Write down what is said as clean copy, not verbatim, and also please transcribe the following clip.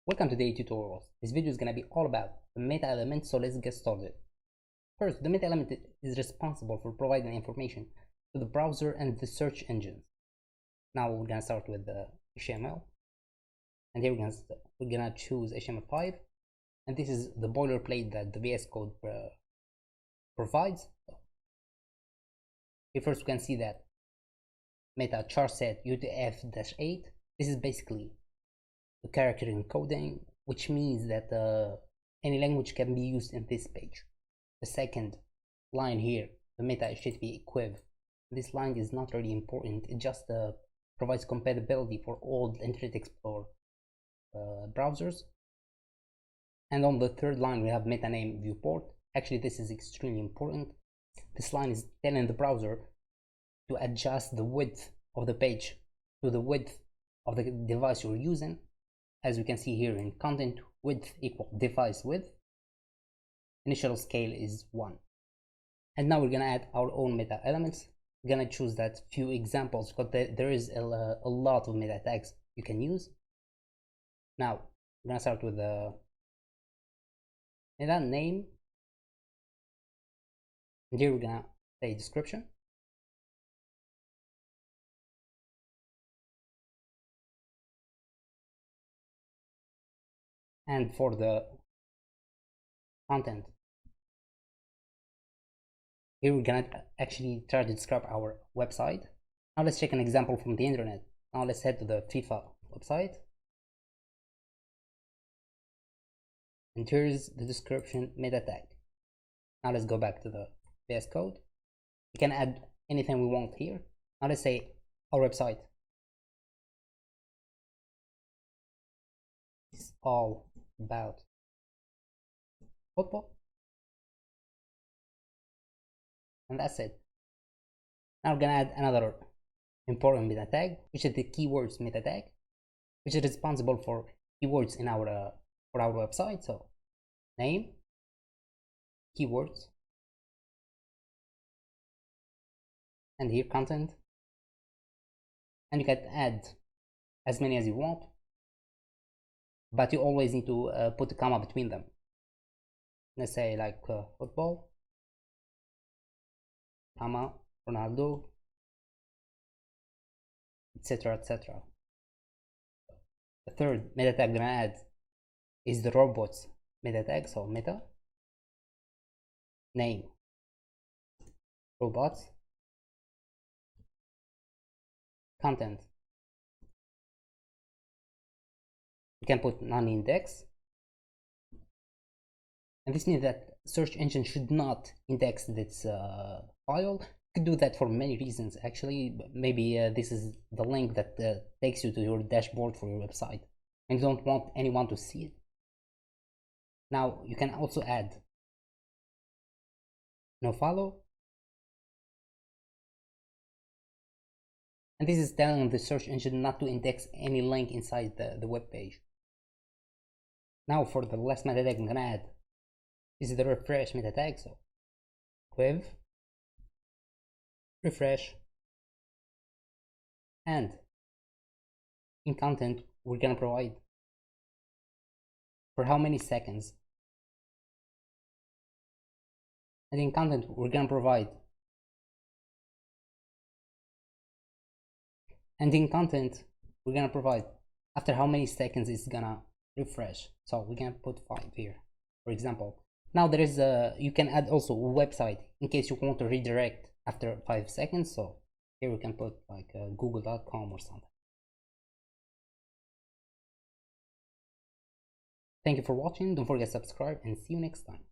Welcome to Daily Tutorials. This video is going to be all about the meta element, so let's get started. First, the meta element is responsible for providing information to the browser and the search engines. Now we're going to start with the HTML, and here we're going to choose HTML5, and this is the boilerplate that the VS Code provides. Here first we can see that meta charset UTF-8. This is basically the character encoding, which means that any language can be used in this page. The second line here, the meta HTTP equiv. This line is not really important. It just provides compatibility for all the Internet Explorer browsers. And on the third line, we have meta name viewport. Actually, this is extremely important. This line is telling the browser to adjust the width of the page to the width of the device you're using. As we can see here in content width equal device width, initial scale is 1. And now we're gonna add our own meta elements. We're gonna choose that few examples because there is a lot of meta tags you can use. Now we're gonna start with the meta name, and here we're gonna say description. And for the content, here we're gonna actually try to describe our website. Now let's check an example from the internet. Now let's head to the FIFA website, and here's the description meta tag. Now let's go back to the VS Code. We can add anything we want here. Now let's say our website is all about football, and that's it. Now we're gonna add another important meta tag, which is the keywords meta tag, which is responsible for keywords in our website. So name, keywords, and here content, and you can add as many as you want, but you always need to put a comma between them. Let's say like football, comma, Ronaldo, etc, etc. The third meta tag I'm gonna add is the robots meta tag. So meta name robots, content, you can put non-index, and this means that search engine should not index this file. You could do that for many reasons actually. Maybe this is the link that takes you to your dashboard for your website and you don't want anyone to see it. Now you can also add no follow, and this is telling the search engine not to index any link inside the web page. Now for the last meta tag I'm gonna add, this is the refresh meta tag. So equiv refresh, and in content we're gonna provide for how many seconds, and in content we're gonna provide after how many seconds it's gonna refresh. So we're gonna put 5 here, for example. Now there is you can add also a website in case you want to redirect after 5 seconds. So here we can put like google.com or something. Thank you for watching. Don't forget to subscribe, and see you next time.